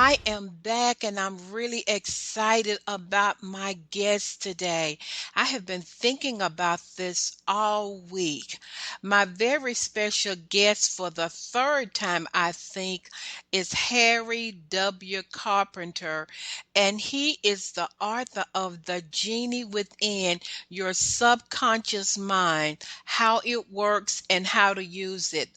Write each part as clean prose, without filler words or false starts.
I am back and I'm really excited about my guest today. I have been thinking about this all week. My very special guest for the third time, I think, is Harry W. Carpenter, and he is the author of The Genie Within, Your Subconscious Mind, How It Works and How to Use It.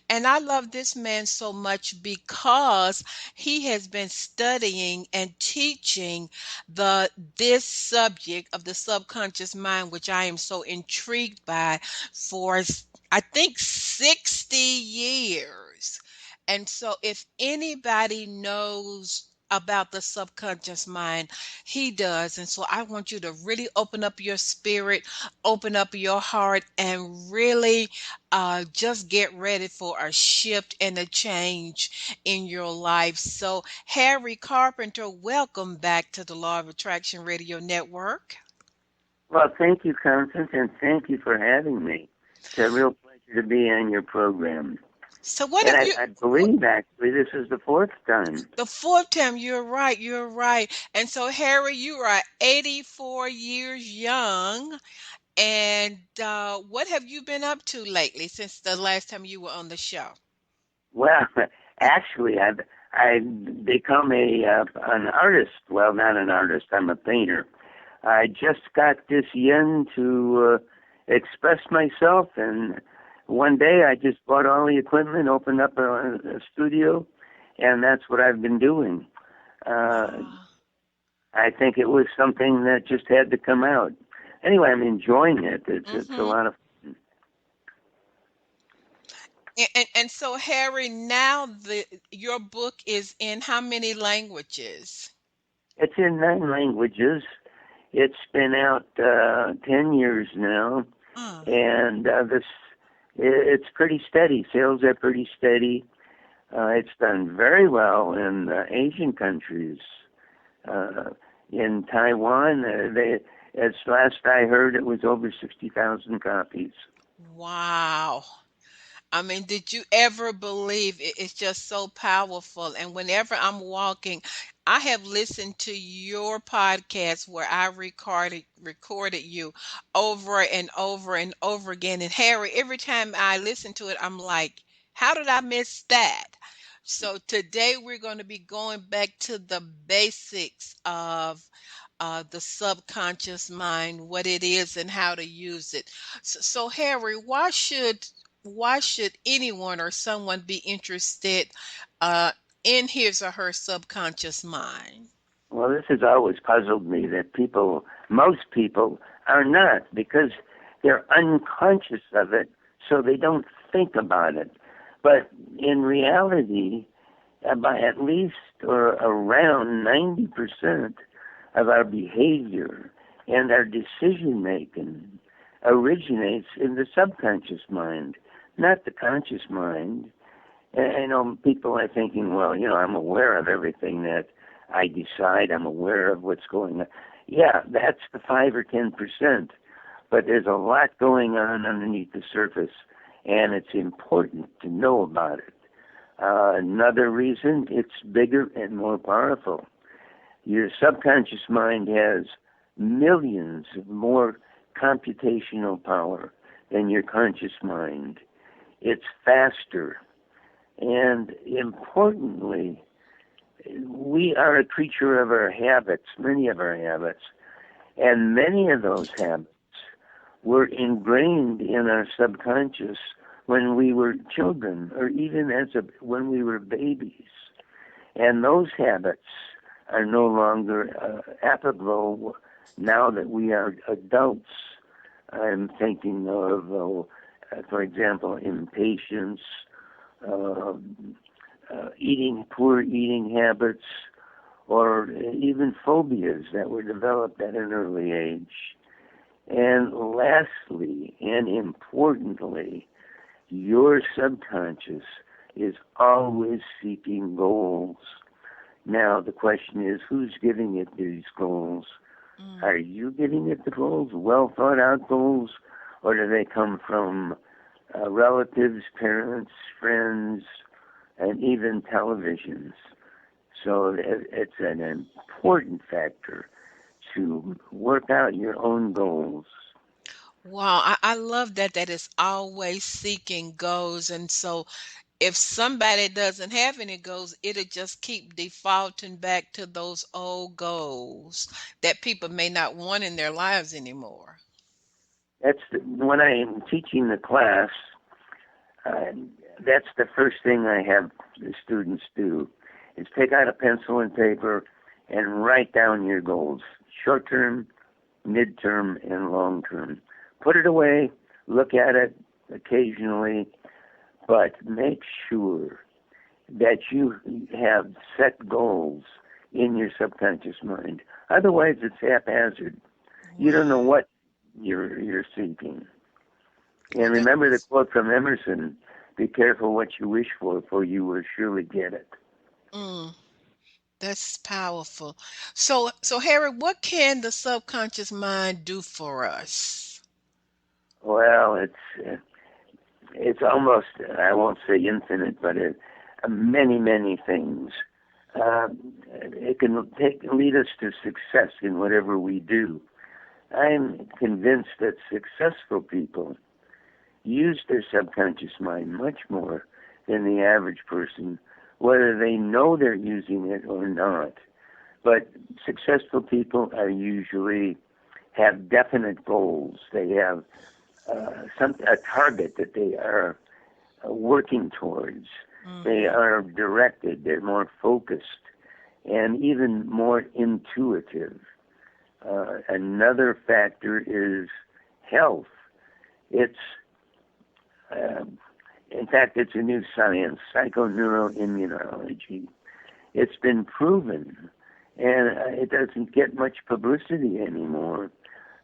And I love this man so much because he has been studying and teaching this subject of the subconscious mind, which I am so intrigued by, for I think 60 years. And so if anybody knows about the subconscious mind, he does. And so I want you to really open up your spirit, open up your heart, and really just get ready for a shift and a change in your life. So, Harry Carpenter, welcome back to the Law of Attraction Radio Network. Well, thank you, Constance, and thank you for having me. It's a real pleasure to be on your program. So, what And have I, you? I What, believe, actually, this is the fourth time. the fourth time, you're right, you're right. And so, Harry, you are 84 years young. And what have you been up to lately since the last time you were on the show? Well, actually, I've become an artist. Well, not an artist. I'm a painter. I just got this yen to express myself, and one day I just bought all the equipment, opened up a studio, and that's what I've been doing. Uh, Wow. I think it was something that just had to come out. Anyway, I'm enjoying it. It's a Mm-hmm. lot of. And so, Harry, now your book is in how many languages? It's in 9 languages. It's been out 10 years now, Uh, and it's pretty steady. Sales are pretty steady. It's done very well in Asian countries. Uh, in Taiwan, as last I heard, it was over 60,000 copies. wow. I mean, did you ever believe it's just so powerful? And whenever I'm walking, I have listened to your podcast where I recorded you over and over and over again. And Harry, every time I listen to it, I'm like, how did I miss that? So today we're going to be going back to the basics of the subconscious mind, what it is, and how to use it. So Harry, why should anyone or someone be interested uh, in his or her subconscious mind? Well, this has always puzzled me that most people are not because they're unconscious of it, so they don't think about it. But in reality, by at least or around 90% of our behavior and our decision making originates in the subconscious mind, not the conscious mind. And I know people are thinking, well, I'm aware of everything that I decide. I'm aware of what's going on. Yeah, that's the 5 or 10%. But there's a lot going on underneath the surface, and it's important to know about it. Another reason, it's bigger and more powerful. Your subconscious mind has millions of more computational power than your conscious mind. It's faster. And importantly, we are a creature of our habits, many of our habits, and many of those habits were ingrained in our subconscious when we were children or even when we were babies. And those habits are no longer applicable now that we are adults. I'm thinking of, for example, impatience, uh, poor eating habits, or even phobias that were developed at an early age. And lastly, and importantly, your subconscious is always seeking goals. Now, the question is, who's giving it these goals? Mm. Are you giving it the goals, well thought out goals, or do they come from relatives, parents, friends, and even televisions? So it's an important factor to work out your own goals. Wow, I love that it's always seeking goals. And so if somebody doesn't have any goals, it'll just keep defaulting back to those old goals that people may not want in their lives anymore. When I'm teaching the class, uh, that's the first thing I have the students do is take out a pencil and paper and write down your goals, short term, midterm, and long term. Put it away, look at it occasionally, but make sure that you have set goals in your subconscious mind. Otherwise, it's haphazard. You don't know Wow. what you're seeking. And remember the That's quote from Emerson: "Be careful what you wish for you will surely get it." mm, that's powerful. So Harry, what can the subconscious mind do for us? Well, it's almost, I won't say infinite, but many things. Uh, it can lead us to success in whatever we do. I'm convinced that successful people use their subconscious mind much more than the average person, whether they know they're using it or not. But successful people are usually have definite goals. They have a target that they are working towards. They Hmm. are directed. They're more focused and even more intuitive. Another factor is health. It's uh, in fact, it's a new science, psychoneuroimmunology. It's been proven, and it doesn't get much publicity anymore.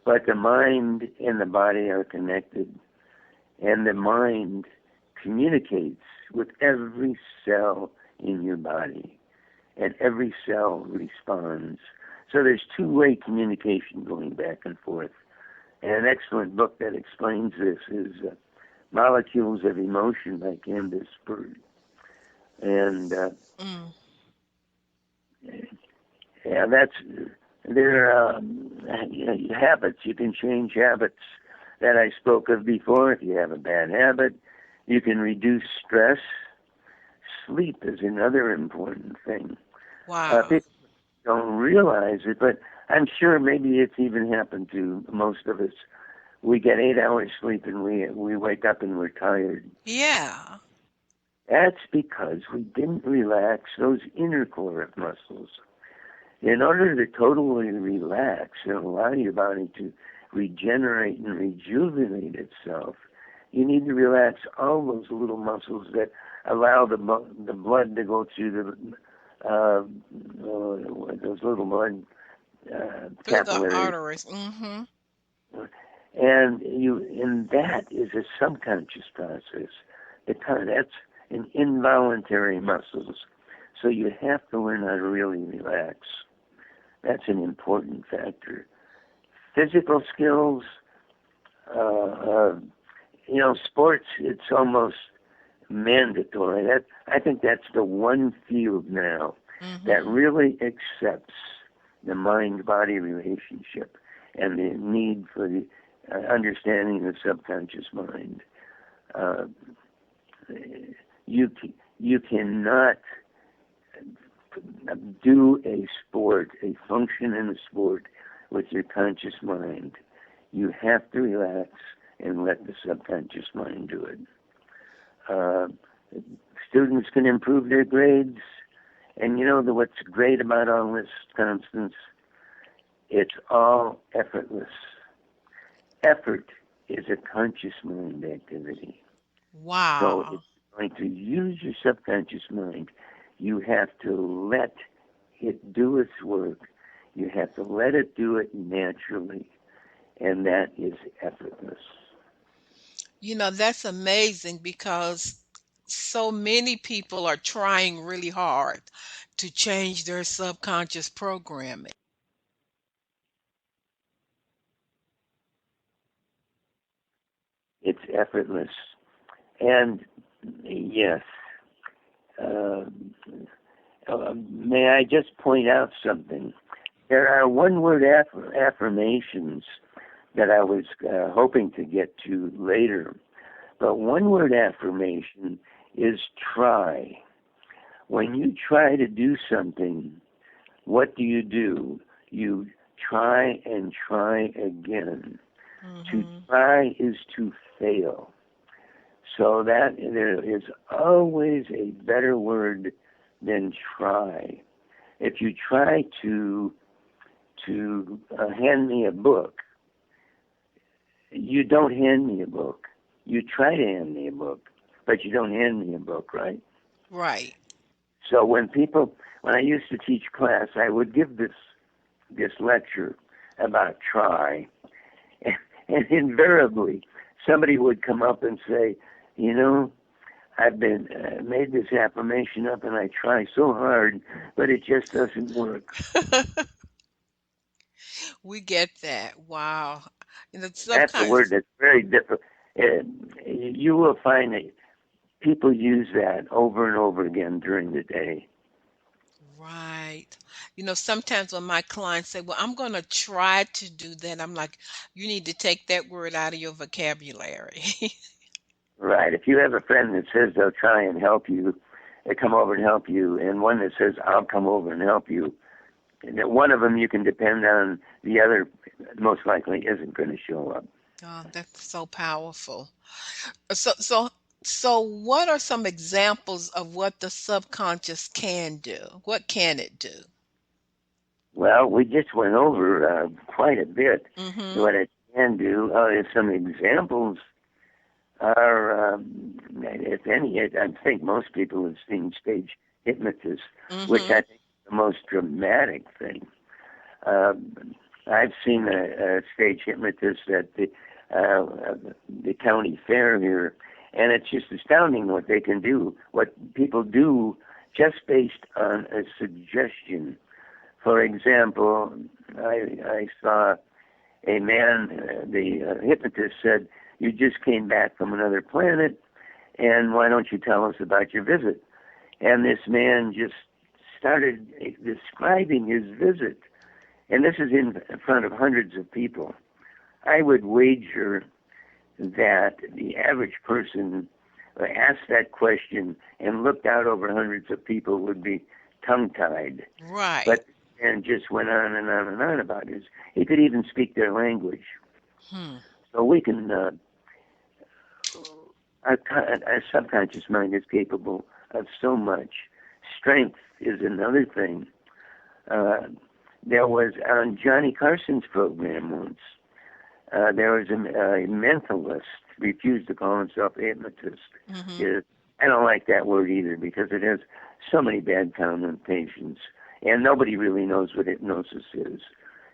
But the mind and the body are connected, and the mind communicates with every cell in your body, and every cell responds. So there's two-way communication going back and forth. And an excellent book that explains this is Molecules of Emotion by Candace Bird. And Mm. yeah, that's there are habits. You can change habits that I spoke of before. If you have a bad habit, you can reduce stress. Sleep is another important thing. Wow. People don't realize it, but I'm sure maybe it's even happened to most of us. We get 8 hours sleep and we wake up and we're tired. Yeah. That's because we didn't relax those inner core muscles. In order to totally relax and allow your body to regenerate and rejuvenate itself, you need to relax all those little muscles that allow the blood to go through those little blood Through the capillaries. arteries. Mm-hmm. And that is a subconscious process. That's an involuntary muscles. So you have to learn how to really relax. That's an important factor. Physical skills, uh, uh, sports, it's almost mandatory. I think that's the one field now that Mm-hmm. really accepts the mind-body relationship and the need for the understanding the subconscious mind. Uh, you you cannot do a sport, a function in a sport, with your conscious mind. You have to relax and let the subconscious mind do it. Uh, Students can improve their grades, and what's great about all this, Constance? It's all effortless. Effort is a conscious mind activity. So if Wow. you're going to use your subconscious mind, you have to let it do its work. You have to let it do it naturally, and that is effortless. That's amazing because so many people are trying really hard to change their subconscious programming. It's effortless. And yes, uh, May I just point out something? There are one-word affirmations that I was hoping to get to later. But one-word affirmation is try. When you try to do something, what do? You try and try again. To Mm-hmm. try is to fail. So that there is always a better word than try. If you try to hand me a book, you don't hand me a book. You try to hand me a book, but you don't hand me a book, right? Right. So when I used to teach class, I would give this lecture about try, and invariably somebody would come up and say, you know, I've been made this affirmation up, and I try so hard, but it just doesn't work. We get that. Wow. And the That's a word subconscious. that's very difficult. You will find that people use that over and over again during the day. Right. Sometimes when my clients say, well, I'm going to try to do that, I'm like, you need to take that word out of your vocabulary. Right. If you have a friend that says they'll try and help you, they come over and help you, and one that says I'll come over and help you, and that one of them you can depend on, the other most likely isn't going to show up. Oh, that's so powerful. So what are some examples of what the subconscious can do? What can it do? Well, we just went over quite a bit Mm-hmm. what it can do. Some examples are, if any, I think most people have seen stage hypnotists, which Mm-hmm. I think is the most dramatic thing. I've seen a stage hypnotist at the county fair here, and it's just astounding what they can do, what people do just based on a suggestion. For example, I saw a man, the hypnotist said, you just came back from another planet, and why don't you tell us about your visit? And this man just started describing his visit. And this is in front of hundreds of people. I would wager that the average person asked that question and looked out over hundreds of people would be tongue-tied. Right. But and just went on and on and on about it. He could even speak their language. Hmm. So we can, our subconscious mind is capable of so much. Strength is another thing. Uh, there was on Johnny Carson's program once. There was a mentalist refused to call himself a hypnotist. Mm-hmm. Uh, I don't like that word either because it has so many bad connotations, and nobody really knows what hypnosis is.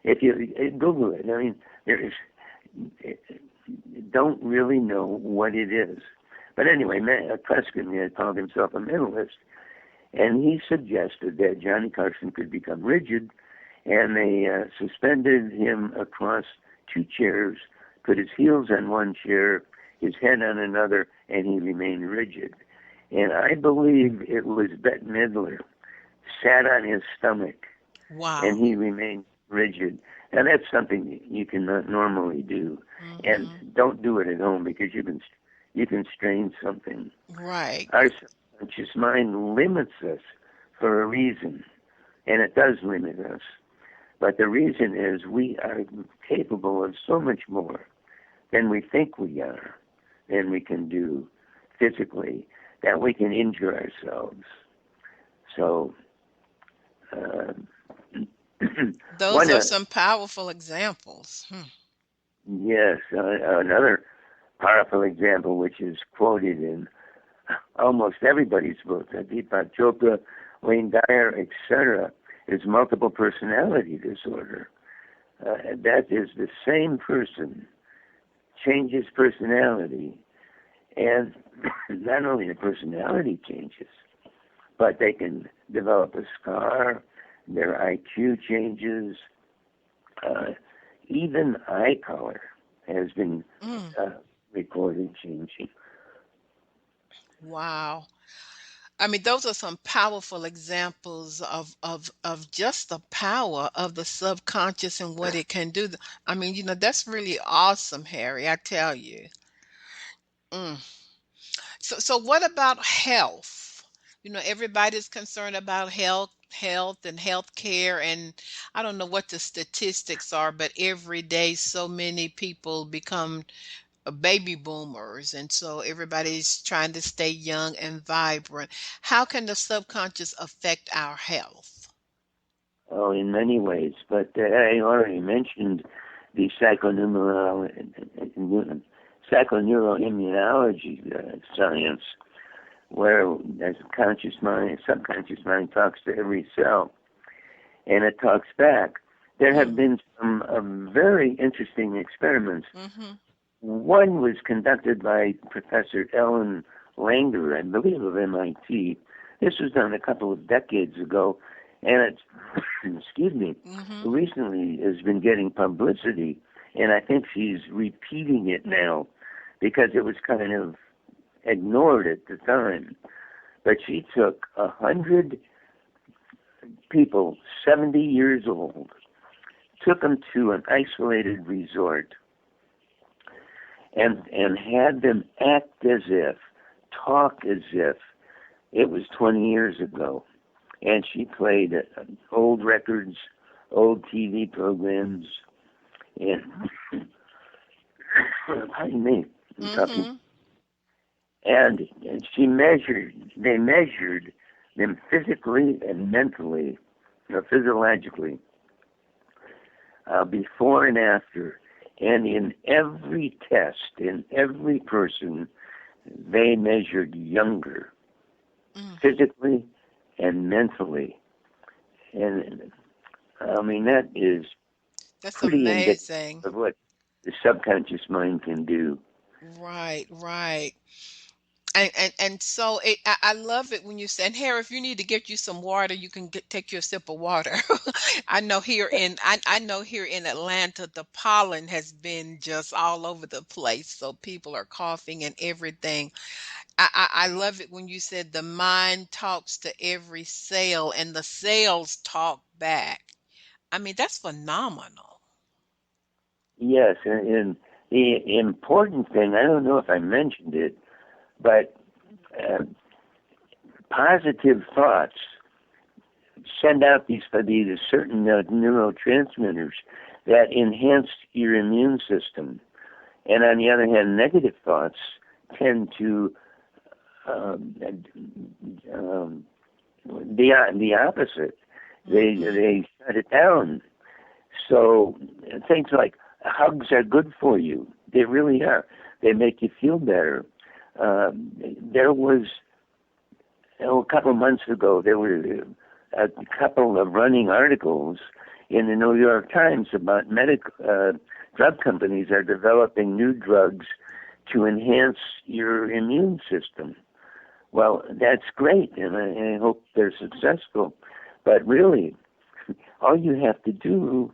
If you Google it, I mean, there is don't really know what it is. But anyway, Preston had called himself a mentalist, and he suggested that Johnny Carson could become rigid, and they suspended him across two chairs, put his heels on one chair, his head on another, and he remained rigid. And I believe it was Bette Midler sat on his stomach, and Wow. he remained rigid. And that's something you cannot normally do. And Mm-hmm. don't do it at home because you can strain something. Right. Our subconscious mind limits us for a reason, and it does limit us. But the reason is we are capable of so much more than we think we are, than we can do physically, that we can injure ourselves. So, uh, Those one, are some powerful examples. Hmm. yes, another powerful example, which is quoted in almost everybody's book, Deepak Chopra, Wayne Dyer, etc., is multiple personality disorder. That is the same person changes personality, and not only the personality changes, but they can develop a scar, their IQ changes, uh, even eye color has been Mm. uh, recorded changing. Wow. I mean, those are some powerful examples of just the power of the subconscious and what it can do. I mean, that's really awesome, Harry, I tell you. Mm. So what about health? Everybody's concerned about health and health care, and I don't know what the statistics are, but every day so many people become baby boomers, and so everybody's trying to stay young and vibrant. How can the subconscious affect our health? Oh, in many ways, but I already mentioned the psychoneuroimmunology science, where as a conscious mind, subconscious mind talks to every cell, and it talks back. There have been some very interesting experiments. Mm-hmm. One was conducted by Professor Ellen Langer, I believe, of MIT. This was done a couple of decades ago, and it's, excuse me, Mm-hmm. recently has been getting publicity, and I think she's repeating it now because it was kind of ignored at the time. But she took 100 people, 70 years old, took them to an isolated resort, and had them act as if, talk as if it was 20 years ago. And she played old records, old TV programs, and pardon me, I'm talking. Mm-hmm. And they measured them physically and mentally, or physiologically, before and after. And in every test, in every person, they measured younger, Mm. physically and mentally. And I mean, that is That's pretty indicative amazing. of what the subconscious mind can do. Right, right. And so I love it when you say, and Harry, if you need to get you some water, you can take your sip of water. I know here in Atlanta, the pollen has been just all over the place, so people are coughing and everything. I love it when you said the mind talks to every cell and the cells talk back. I mean, that's phenomenal. Yes, and the important thing, I don't know if I mentioned it, but uh, positive thoughts send out these certain neurotransmitters that enhance your immune system. And on the other hand, negative thoughts tend to um, um, the opposite. Hmm. They shut it down. So things like hugs are good for you. They really are. They make you feel better. There was a couple of months ago, there were a couple of running articles in the New York Times about drug companies are developing new drugs to enhance your immune system. Well, that's great, and I hope they're successful. But really, all you have to do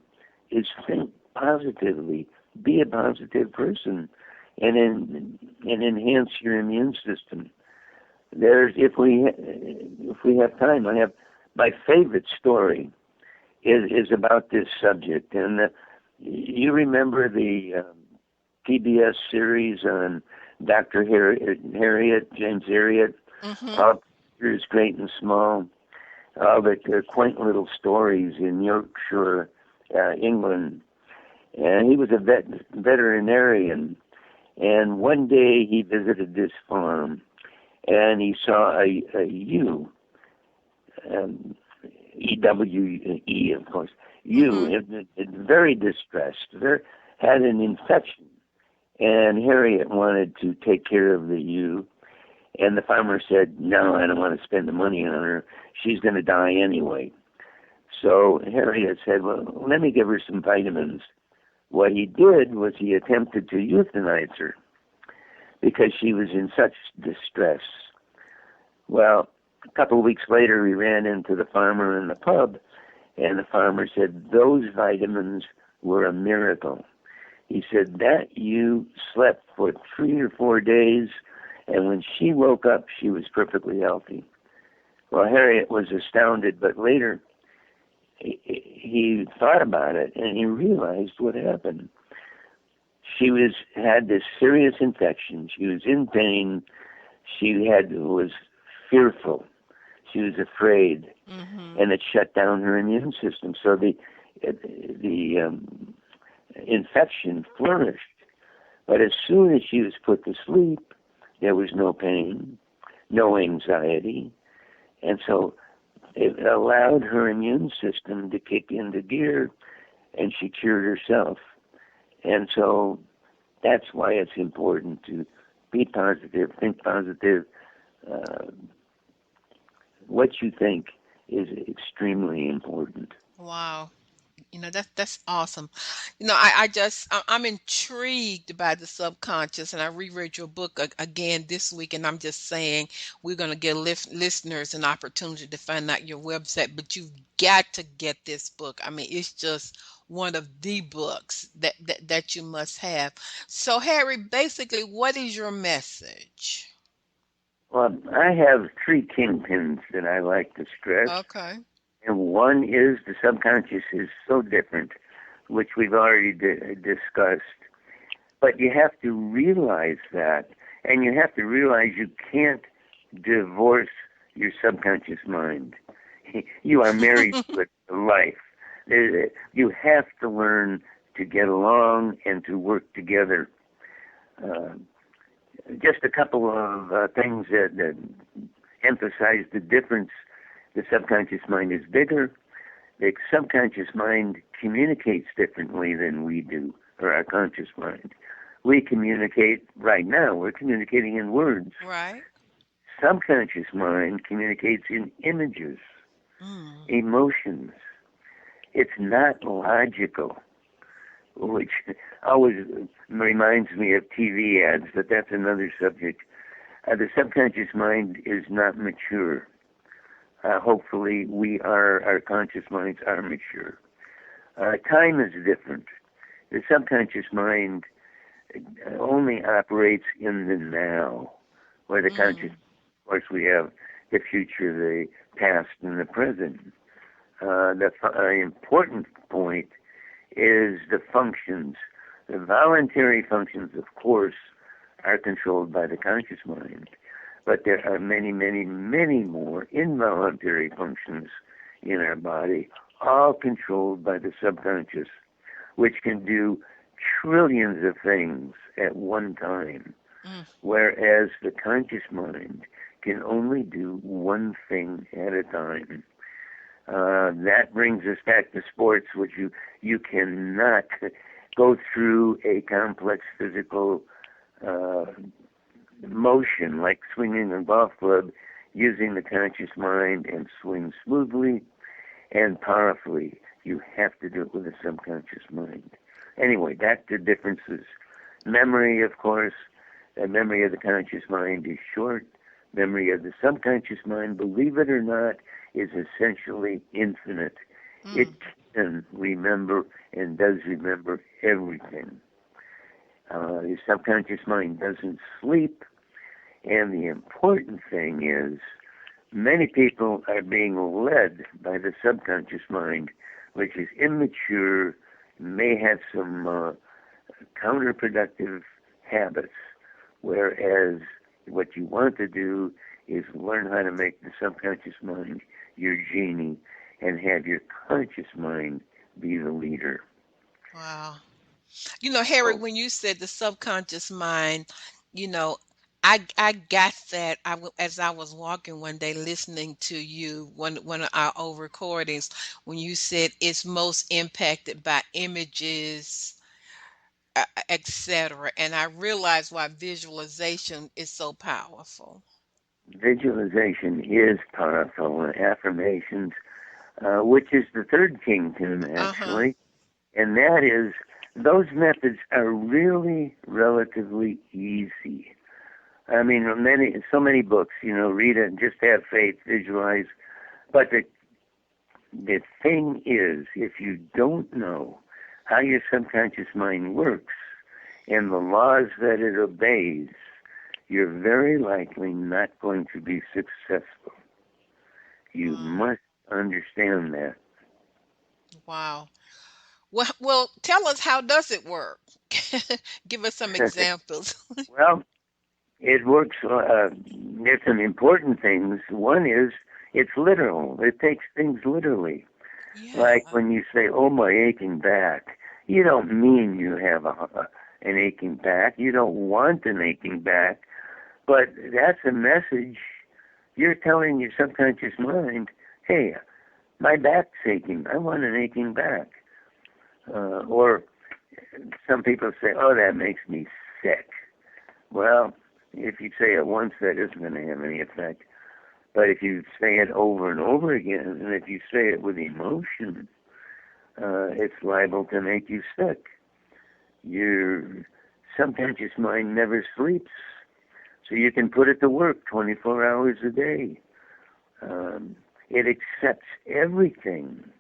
is think positively, be a positive person, and enhance your immune system. There's if we have time, I have my favorite story is about this subject, and you remember the PBS series on Dr. Harriet, James Harriet, Hmm. all pictures great and small, all the quaint little stories in Yorkshire, England, and he was a veterinarian, and one day he visited this farm, and he saw a ewe, um, EWE, of course, ewe, Hmm. very distressed, had an infection, and Harriet wanted to take care of the ewe, and the farmer said, "No, I don't want to spend the money on her. She's going to die anyway." So Harriet said, "Well, let me give her some vitamins." What he did was he attempted to euthanize her because she was in such distress. Well, a couple of weeks later, we ran into the farmer in the pub, and the farmer said those vitamins were a miracle. He said that you slept for 3 or 4 days, and when she woke up, she was perfectly healthy. Well, Harriet was astounded, but later he thought about it and he realized what happened. She had this serious infection. She was in pain. Was fearful. She was afraid, Mm-hmm. and it shut down her immune system. So the infection flourished. But as soon as she was put to sleep, there was no pain, no anxiety, and so it allowed her immune system to kick into gear, and she cured herself. And so that's why it's important to be positive, think positive. Uh, what you think is extremely important. Wow. That's awesome. I'm intrigued by the subconscious, and I reread your book again this week, and I'm just saying we're going to give listeners an opportunity to find out your website, but you've got to get this book. I mean, it's just one of the books that you must have. So, Harry, basically, what is your message? Well, I have three kingpins that I like to stress, Okay. and one is the subconscious is so different, which we've already discussed. But you have to realize that, and you have to realize you can't divorce your subconscious mind. You are married to it for life. You have to learn to get along and to work together. Uh, just a couple of things that emphasize the difference. The subconscious mind is bigger. The subconscious mind communicates differently than we do, or our conscious mind. We communicate right now. We're communicating in words. Right. Subconscious mind communicates in images, Mm. emotions. It's not logical, which always reminds me of TV ads, but that's another subject. The subconscious mind is not mature. Hopefully, our conscious minds are mature. Time is different. The subconscious mind only operates in the now, where the conscious, Mm. of course, we have the future, the past, and the present. The important point is the functions. The voluntary functions, of course, are controlled by the conscious mind, but there are many, many, many more involuntary functions in our body, all controlled by the subconscious, which can do trillions of things at one time, Mm. whereas the conscious mind can only do one thing at a time. That brings us back to sports, which you cannot go through a complex physical uh, motion like swinging a golf club using the conscious mind and swing smoothly and powerfully. You have to do it with a subconscious mind. Anyway, back to differences. Memory, of course, the memory of the conscious mind is short. Memory of the subconscious mind, believe it or not, is essentially infinite. It Mm. can remember and does remember everything. The subconscious mind doesn't sleep, and the important thing is many people are being led by the subconscious mind, which is immature, may have some counterproductive habits, whereas what you want to do is learn how to make the subconscious mind your genie and have your conscious mind be the leader. Wow. Harry, So when you said the subconscious mind, you know, I got that. As I was walking one day listening to you, one of our old recordings, when you said it's most impacted by images, etc. And I realized why visualization is so powerful. visualization is powerful. Affirmations, which is the third kingdom Uh-huh. actually, and that is those methods are really relatively easy. I mean, so many books, read it, just have faith, visualize. But the thing is, if you don't know how your subconscious mind works and the laws that it obeys, you're very likely not going to be successful. You Wow. must understand that. Wow. Well, tell us, how does it work? Give us some examples. Well, it works. There's some important things. One is it's literal. It takes things literally. Yeah. Like when you say, "Oh, my aching back," you don't mean you have an aching back. You don't want an aching back, but that's a message you're telling your subconscious mind, "Hey, my back's aching. I want an aching back." Or some people say, "Oh, that makes me sick." Well, if you say it once, that isn't going to have any effect. But if you say it over and over again, and if you say it with emotion, it's liable to make you sick. Your subconscious mind never sleeps, so you can put it to work 24 hours a day. It accepts everything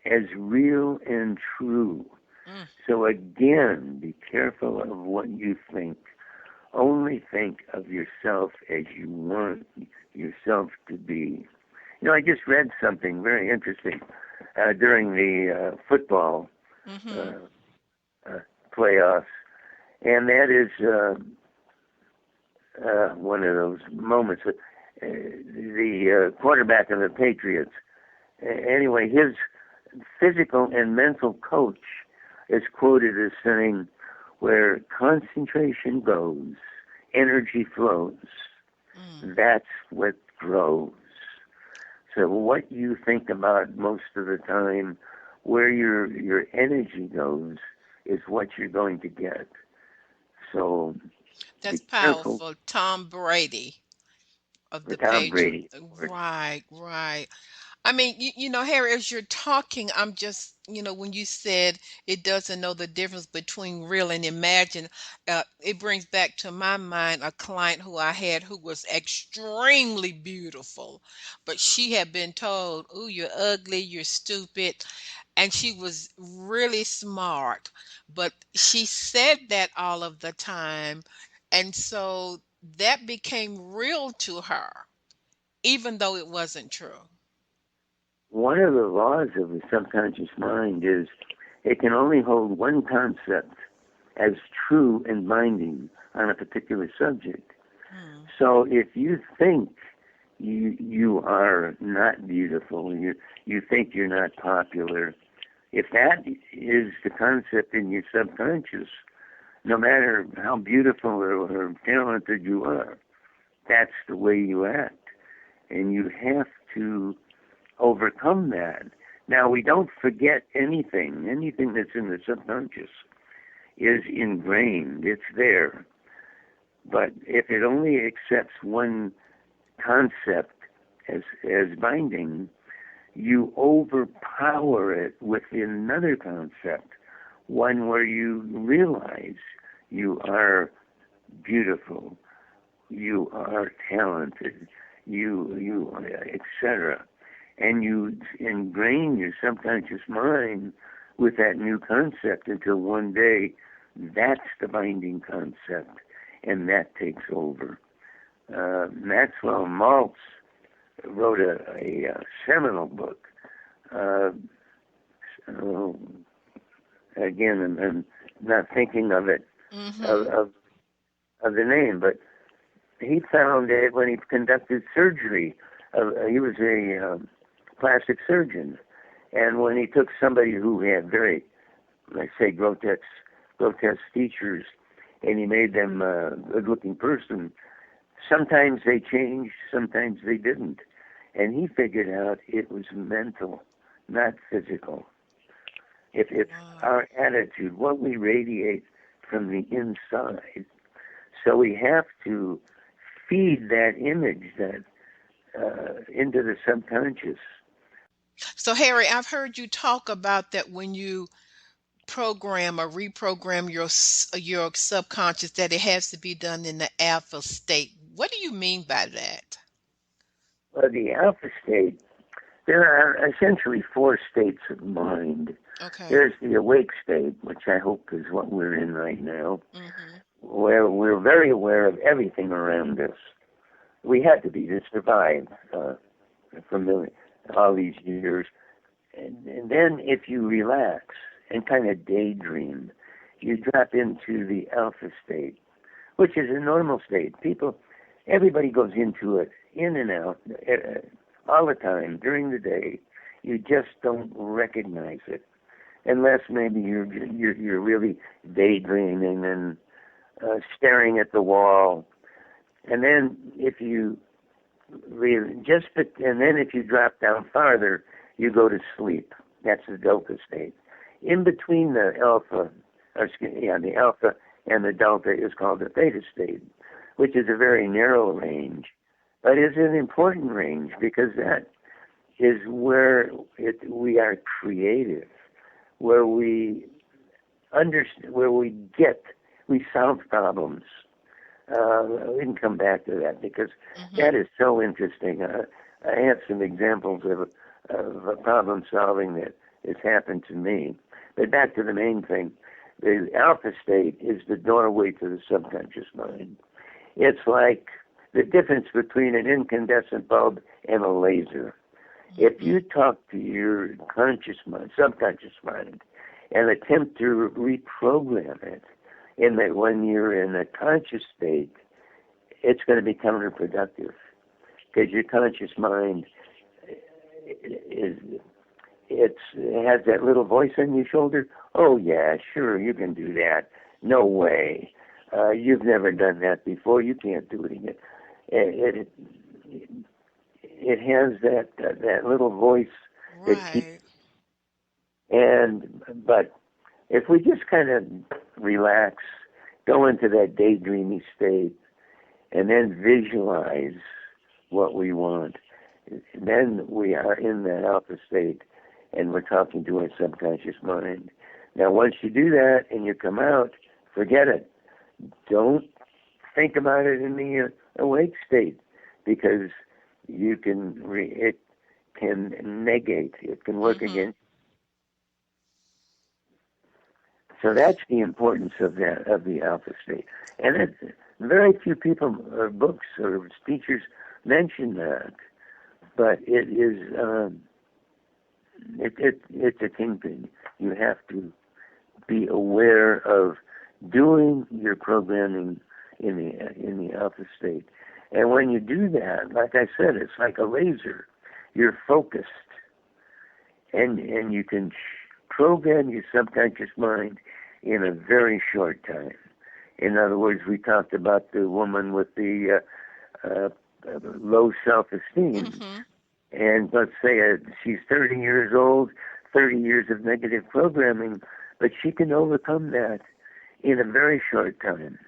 as real and true. Mm, So again, be careful of what you think. Only think of yourself as you want yourself to be. I just read something very interesting during the football mm-hmm. uh, uh, playoffs, and that is one of those moments. The quarterback of the Patriots, anyway, his physical and mental coach is quoted as saying, "Where concentration goes, energy flows. Mm. That's what grows." So what you think about most of the time, where your energy goes, is what you're going to get. So That's be careful powerful. Tom Brady of for the Tom Patriots. Brady, of course. Right, right. I mean, Harry, as you're talking, I'm just, when you said it doesn't know the difference between real and imagined, it brings back to my mind a client who I had who was extremely beautiful, but she had been told, "Oh, you're ugly, you're stupid," and she was really smart, but she said that all of the time, and so that became real to her, even though it wasn't true. One of the laws of the subconscious mind is it can only hold one concept as true and binding on a particular subject. Hmm. So if you think you are not beautiful, you think you're not popular, if that is the concept in your subconscious, no matter how beautiful or talented you are, that's the way you act. And you have to overcome that. Now, we don't forget anything. Anything that's in the subconscious is ingrained. It's there. But if it only accepts one concept as binding, you overpower it with another concept, one where you realize you are beautiful, you are talented, you etc. And you ingrain your subconscious mind with that new concept until one day that's the binding concept, and that takes over. Maxwell Maltz wrote a seminal book. Uh, so again, I'm not thinking of it of, Mm-hmm. of of the name, but he found that when he conducted surgery, he was a plastic surgeon, and when he took somebody who had very, let's say, grotesque features, and he made them a good-looking person, sometimes they changed, sometimes they didn't. And he figured out it was mental, not physical. It's Wow. our attitude, what we radiate from the inside. So we have to feed that image that into the subconscious. So, Harry, I've heard you talk about that when you program or reprogram your subconscious, that it has to be done in the alpha state. What do you mean by that? The alpha state, there are essentially four states of mind. Okay. There's the awake state, which I hope is what we're in right now, Mm-hmm. where we're very aware of everything around us. We had to be to survive familiar all these years. And then if you relax and kind of daydream, you drop into the alpha state, which is a normal state. Everybody goes into it, in and out, all the time during the day. You just don't recognize it, unless maybe you're really daydreaming and staring at the wall. And then if you drop down farther, you go to sleep. That's the delta state. In between the alpha and the delta is called the theta state, which is a very narrow range, but is an important range because that is where we are creative, where we understand, we solve problems. We can come back to that because Mm-hmm. that is so interesting. I have some examples of problem solving that has happened to me. But back to the main thing. The alpha state is the doorway to the subconscious mind. It's like the difference between an incandescent bulb and a laser. If Mm-hmm. you talk to your conscious mind, subconscious mind, and attempt to reprogram it, in that when you're in a conscious state, it's going to be counterproductive because your conscious mind is it has that little voice on your shoulder. Oh yeah, sure, you can do that. No way, you've never done that before. You can't do it again. It it, it has that little voice that keeps. Right. But if we just kind of relax, go into that daydreamy state, and then visualize what we want, then we are in that alpha state, and we're talking to our subconscious mind. Now, once you do that and you come out, forget it. Don't think about it in the awake state, because it can negate. It can work Mm-hmm. against. So that's the importance of the alpha state, and very few people or books or teachers mention that, but it's a kingpin. You have to be aware of doing your programming in the alpha state, and when you do that, like I said, it's like a laser. You're focused, and you can program your subconscious mind in a very short time. In other words, we talked about the woman with the low self-esteem, Mm-hmm. and let's say she's 30 years old, 30 years of negative programming, but she can overcome that in a very short time.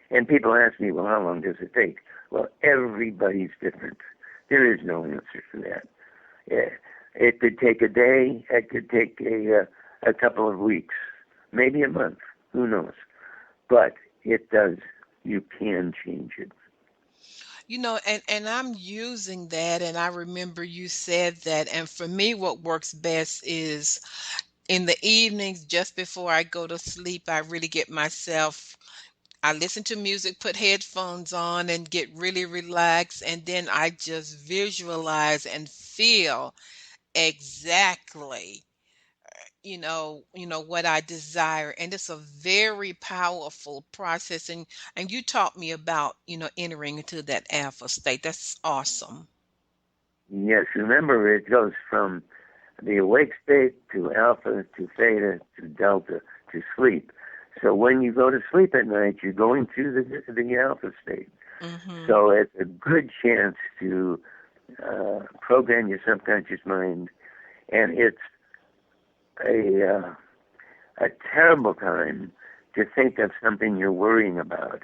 And people ask me, well, how long does it take? Well, everybody's different. There is no answer for that. Yeah, it could take a day. It could take a couple of weeks, maybe a month. Who knows? But it does. You can change it. And I'm using that, and I remember you said that. And for me, what works best is in the evenings, just before I go to sleep, I really get myself. I listen to music, put headphones on, and get really relaxed. And then I just visualize and feel exactly, what I desire. And it's a very powerful process. And you taught me about, entering into that alpha state. That's awesome. Yes, remember it goes from the awake state to alpha to theta to delta to sleep. So when you go to sleep at night, you're going through the alpha state. Mm-hmm. So it's a good chance to program your subconscious mind, and it's a a terrible time to think of something you're worrying about.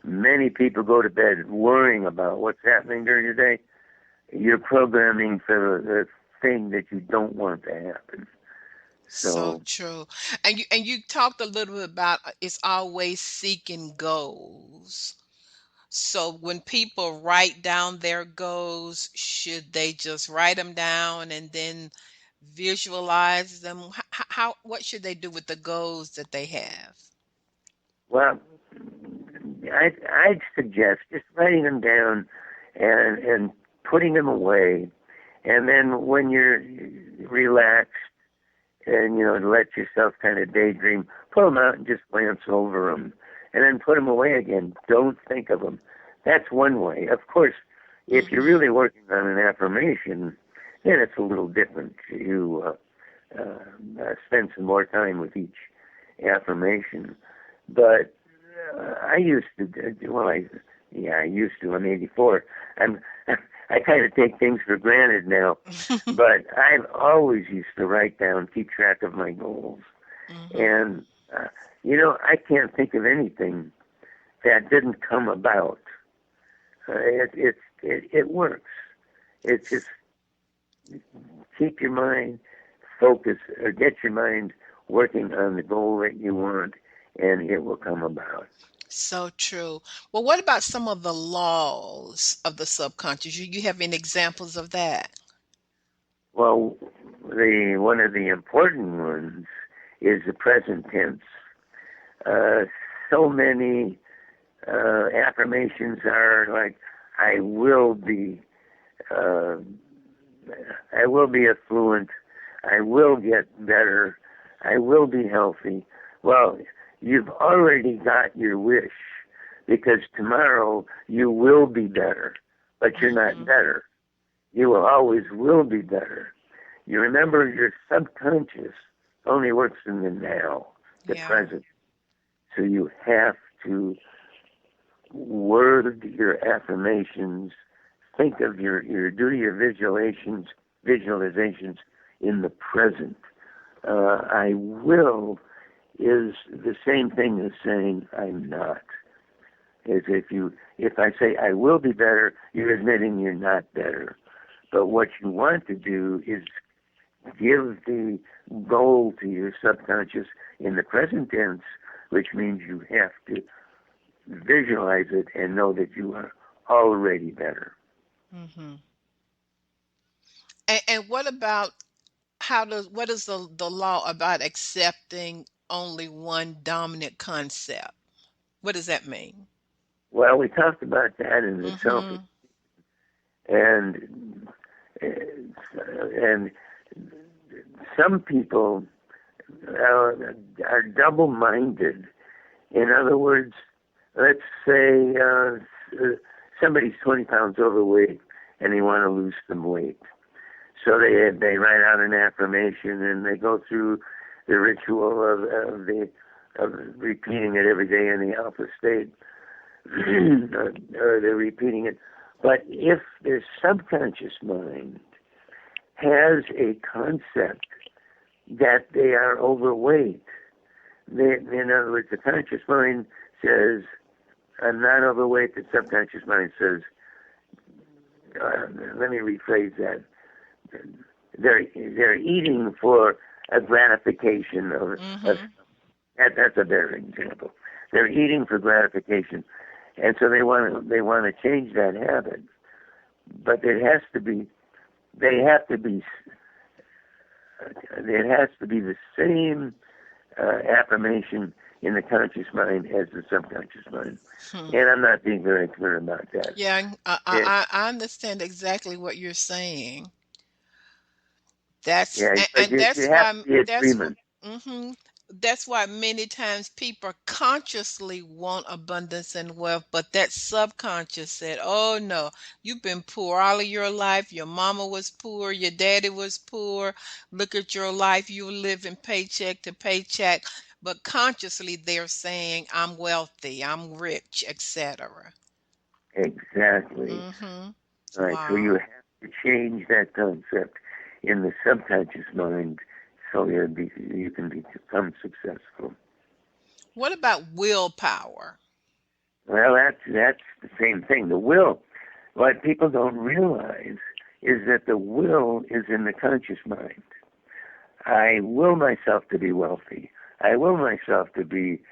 Many people go to bed worrying about what's happening during the day. You're programming for the thing that you don't want to happen. So So, true. And you talked a little bit about it's always seeking goals. So when people write down their goals, should they just write them down and then visualize them? What should they do with the goals that they have? well, I'd suggest just writing them down and putting them away And then when you're relaxed and, let yourself kind of daydream, pull them out and just glance over them. And then put them away again. Don't think of them. That's one way. Of course, if you're really working on an affirmation, then it's a little different. You spend some more time with each affirmation. But I used to, I used to. I'm 84. I kind of take things for granted now. But I've always used to write down, keep track of my goals. And, I can't think of anything that didn't come about. It works. It's just keep your mind focused, or get your mind working on the goal that you want, and it will come about. So true. Well, what about some of the laws of the subconscious? You have any examples of that? Well, one of the important ones is the present tense. So many affirmations are like, I will be affluent, I will get better, I will be healthy. Well, you've already got your wish, because tomorrow you will be better, but you're not better. You always will be better. You remember, your subconscious only works in the now, the present. So you have to word your affirmations, think of do your visualizations in the present. I will is the same thing as saying I'm not. As if I say I will be better, you're admitting you're not better. But what you want to do is give the goal to your subconscious in the present tense, which means you have to visualize it and know that you are already better. And what about what is the law about accepting only one dominant concept? What does that mean? Well, we talked about that in the self, and some people are double-minded. In other words, let's say somebody's 20 pounds overweight and they want to lose some weight. So they write out an affirmation and they go through the ritual of repeating it every day in the alpha state, or they're repeating it. But if their subconscious mind has a concept that they are overweight, in other words, the conscious mind says, I'm not overweight. The subconscious mind says, let me rephrase that. They're eating for a gratification of that's a better example. They're eating for gratification, and so they want to change that habit. But it has to be the same affirmation in the conscious mind as the subconscious mind. And I'm not being very clear about that. Yeah, I understand exactly what you're saying. That's But and you have to be agreement. that's why many times people consciously want abundance and wealth, but that subconscious said, "Oh no, you've been poor all of your life. Your mama was poor, your daddy was poor. Look at your life, you living paycheck to paycheck." But consciously they're saying, "I'm wealthy, I'm rich, etc." Exactly. Right. So you Wow. have to change that concept in the subconscious mind so you can become successful. What about willpower? Well, that's the same thing. The will, what people don't realize is that the will is in the conscious mind. I will myself to be wealthy. I will myself to be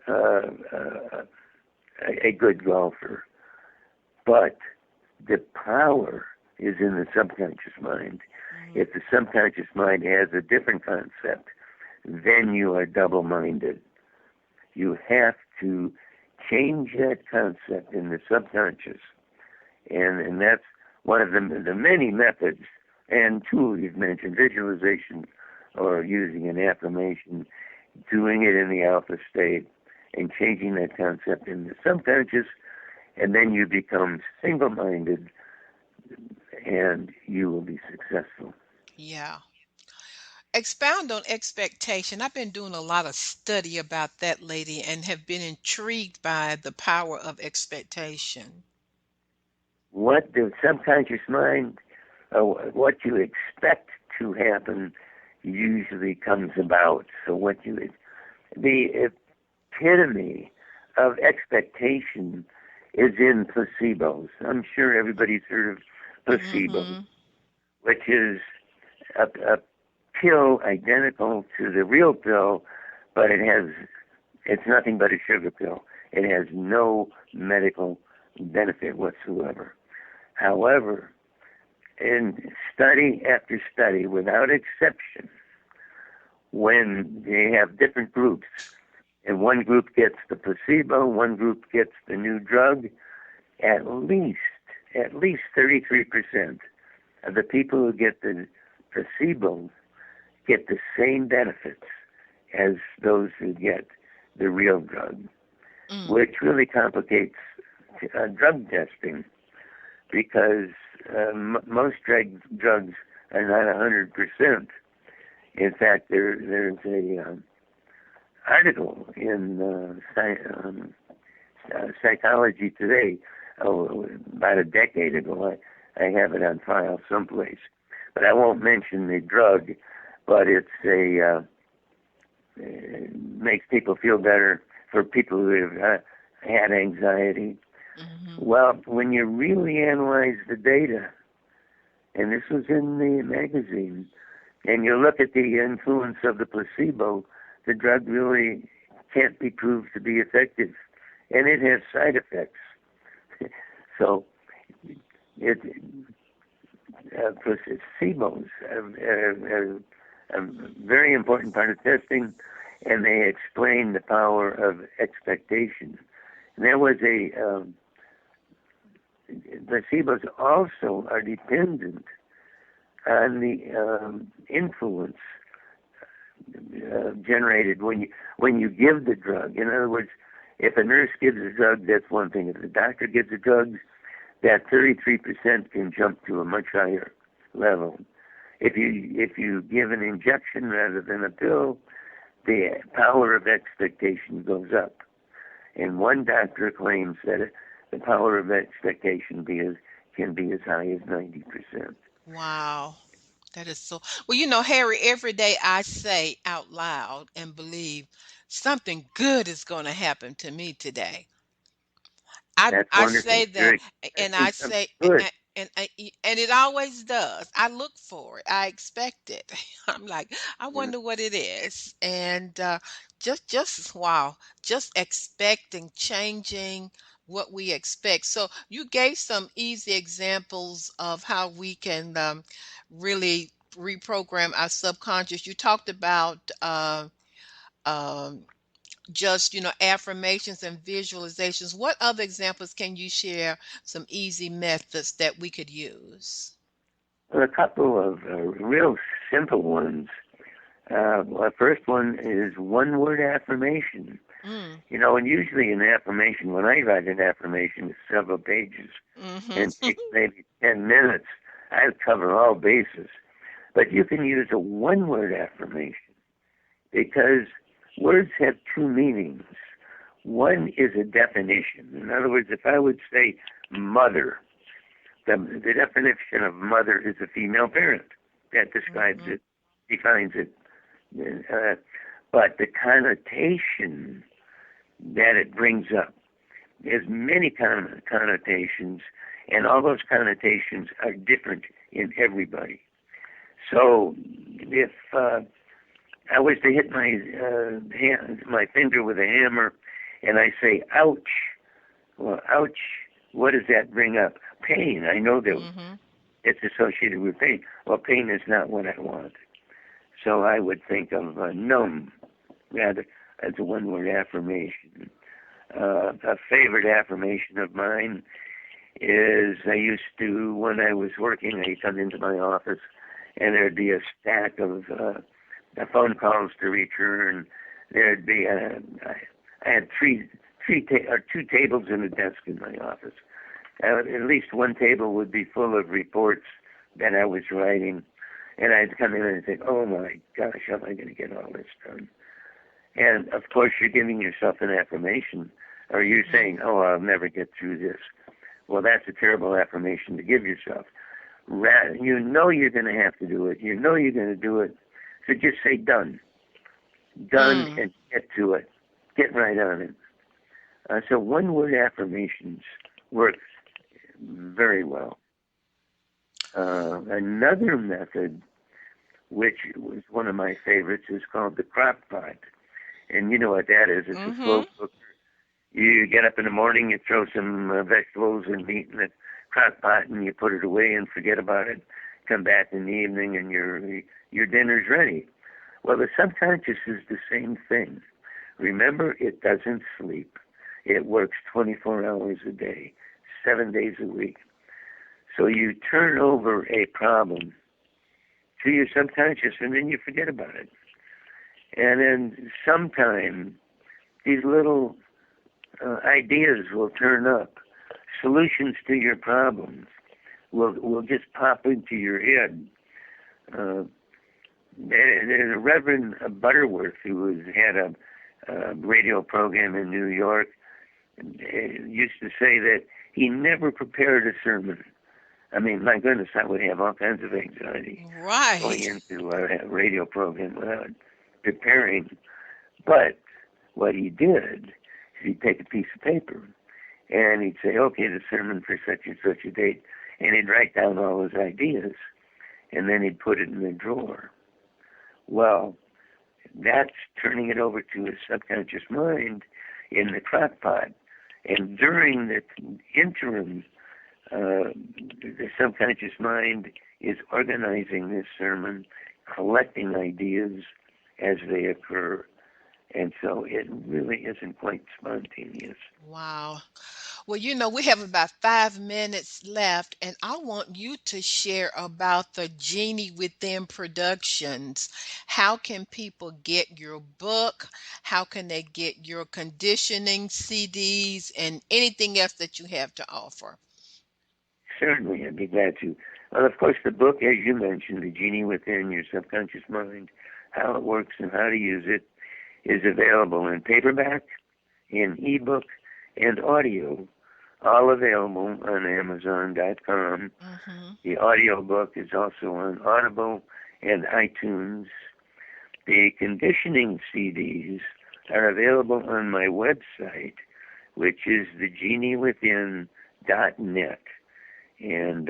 a good golfer. But the power is in the subconscious mind. If the subconscious mind has a different concept, then you are double-minded. You have to change that concept in the subconscious. And that's one of the many methods And two, you've mentioned visualization or using an affirmation, doing it in the alpha state and changing that concept in the subconscious, and then you become single-minded and you will be successful. Yeah. Expound on expectation. I've been doing a lot of study about that lady and have been intrigued by the power of expectation. What the subconscious mind, what you expect to happen usually comes about. So the epitome of expectation is in placebos. I'm sure everybody's heard of placebo, Mm-hmm. which is a pill identical to the real pill, but it's nothing but a sugar pill. It has no medical benefit whatsoever. However, in study after study, without exception, when they have different groups, and one group gets the placebo, one group gets the new drug, at least at least 33% of the people who get the placebo get the same benefits as those who get the real drug, Mm. which really complicates drug testing because most drugs are not 100%. In fact, there's a article in Psychology Today about a decade ago. I have it on file someplace, but I won't mention the drug. But it makes people feel better for people who have had anxiety. Mm-hmm. Well, when you really analyze the data, and this was in the magazine, and you look at the influence of the placebo, the drug really can't be proved to be effective, and it has side effects. So, placebos are a very important part of testing, and they explain the power of expectation. And there was placebos also are dependent on the influence generated when you give the drug. In other words, if a nurse gives a drug, that's one thing. If the doctor gives a drug, that 33% can jump to a much higher level. If you give an injection rather than a pill, the power of expectation goes up. And one doctor claims that the power of expectation can be as high as 90%. Wow. That is so. Well, Harry, every day I say out loud and believe something good is going to happen to me today. That's I say wonderful. that, You're and expecting I something say, good. and it always does. I look for it. I expect it. I'm like, I Yeah. wonder what it is, and just wow, just expecting, changing what we expect. So you gave some easy examples of how we can really reprogram our subconscious. You talked about. Um, just affirmations and visualizations. What other examples can you share, some easy methods that we could use? Well, a couple of real simple ones. The first one is one-word affirmation. Mm. And usually an affirmation, when I write an affirmation, it's several pages and Mm-hmm. takes maybe 10 minutes. I cover all bases. But you can use a one-word affirmation because words have two meanings. One is a definition. In other words, if I would say mother, the definition of mother is a female parent. That describes Mm-hmm. it, defines it. But the connotation that it brings up has many connotations, and all those connotations are different in everybody. So if I was to hit my finger with a hammer, and I say "ouch," well, ouch. What does that bring up? Pain. I know that Mm-hmm. it's associated with pain. Well, pain is not what I want. So I would think of numb, rather, as a one-word affirmation. A favorite affirmation of mine is I used to, when I was working, I come into my office and there'd be a stack of phone calls to return. There'd be I had two tables and a desk in my office. At least one table would be full of reports that I was writing, and I'd come in and think, "Oh my gosh, how am I going to get all this done?" And of course, you're giving yourself an affirmation, or you're saying, "Oh, I'll never get through this." Well, that's a terrible affirmation to give yourself. You know you're going to have to do it. You know you're going to do it. So just say done. Done, Mm. and get to it. Get right on it. So one-word affirmations work very well. Another method, which was one of my favorites, is called the crock pot. And you know what that is. It's a slow Mhm. cooker. You get up in the morning, you throw some vegetables and meat in the crock pot, and you put it away and forget about it. Come back in the evening, and your dinner's ready. Well, the subconscious is the same thing. Remember, it doesn't sleep. It works 24 hours a day, 7 days a week. So you turn over a problem to your subconscious, and then you forget about it. And then sometime these little ideas will turn up. Solutions to your problems will just pop into your head. Uh, there's a Reverend Butterworth who had a radio program in New York, used to say that he never prepared a sermon. I mean, my goodness, I would have all kinds of anxiety going Right. into a radio program without preparing. But what he did is he'd take a piece of paper and he'd say, okay, the sermon for such and such a date, and he'd write down all his ideas, and then he'd put it in the drawer. Well, that's turning it over to his subconscious mind in the crock pot. And during the interim, the subconscious mind is organizing this sermon, collecting ideas as they occur. And so it really isn't quite spontaneous. Wow. Well, we have about 5 minutes left, and I want you to share about the Genie Within Productions. How can people get your book? How can they get your conditioning CDs and anything else that you have to offer? Certainly, I'd be glad to. Well, of course, the book, as you mentioned, The Genie Within Your Subconscious Mind, How It Works and How to Use It, is available in paperback, in ebook, and audio, all available on Amazon.com. Mhm. The audio book is also on Audible and iTunes. The conditioning CDs are available on my website, which is thegeniewithin.net. And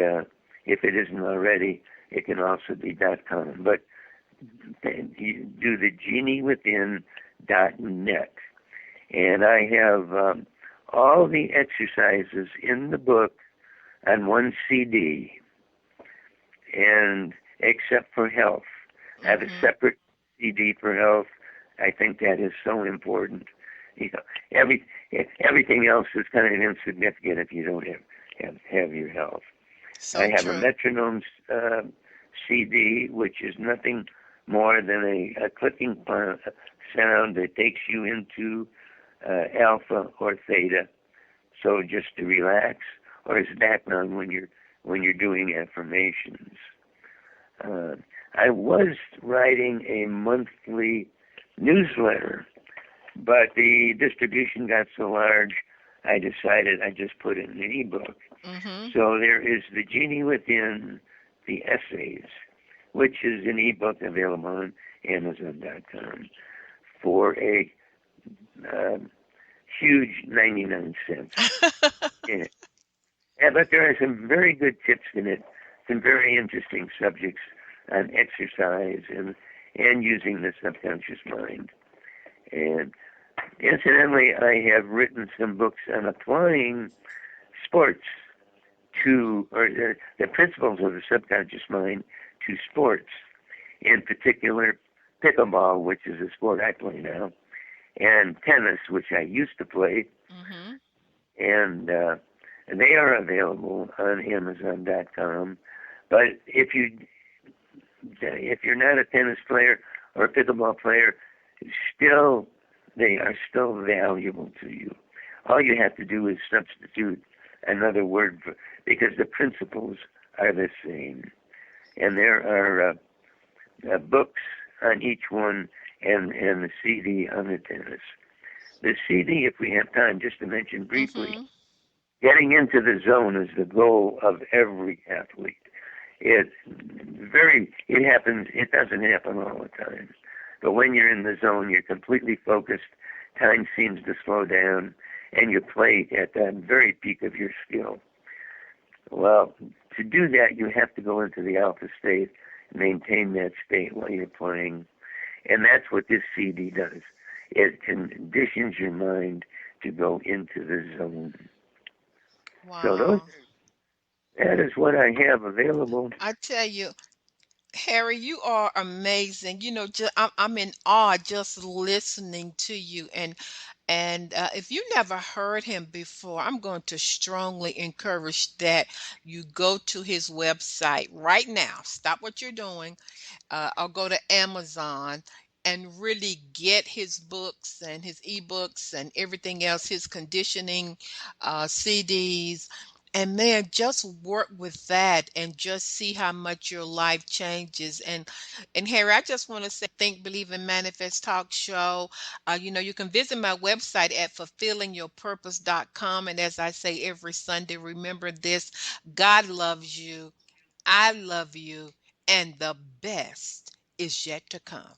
if it isn't already, it can also be .com. But you do the geniewithin.net. And I have all the exercises in the book on one CD, and except for health. I have a Mhm. separate CD for health. I think that is so important. You know, everything else is kind of insignificant if you don't have your health. I So have a true. metronome CD, which is nothing more than a clicking sound that takes you into alpha or theta. So just to relax, or as background when you're doing affirmations. Uh, I was writing a monthly newsletter, but the distribution got so large, I decided I just put it in an ebook. Mhm. So there is The Genie Within, the Essays, which is an ebook available on Amazon.com for a uh, huge 99 cents. Yeah. Yeah, but there are some very good tips in it, some very interesting subjects on exercise and using the subconscious mind. And incidentally, I have written some books on applying sports or the principles of the subconscious mind to sports, in particular pickleball, which is a sport I play now, and tennis, which I used to play, Mhm. and they are available on Amazon.com. But if you If you're not a tennis player or a pickleball player, still they are still valuable to you. All you have to do is substitute another word for, because the principles are the same. And there are books on each one and the CD on the tennis. The CD, if we have time, just to mention briefly, Mm-hmm. getting into the zone is the goal of every athlete. It happens, it doesn't happen all the time. But when you're in the zone, you're completely focused, time seems to slow down, and you play at that very peak of your skill. Well, to do that, you have to go into the alpha state, maintain that state while you're playing, and that's what this CD does. It conditions your mind to go into the zone. So Wow. that is what I have available. I tell you, Harry, you are amazing. I'm in awe just listening to you. And if you never heard him before, I'm going to strongly encourage that you go to his website right now. Stop what you're doing, or go to Amazon and really get his books and his ebooks and everything else, his conditioning CDs. And man, just work with that and just see how much your life changes. And Harry, I just want to say, Think, Believe, and Manifest Talk Show. You can visit my website at fulfillingyourpurpose.com. And as I say every Sunday, remember this: God loves you. I love you, and the best is yet to come.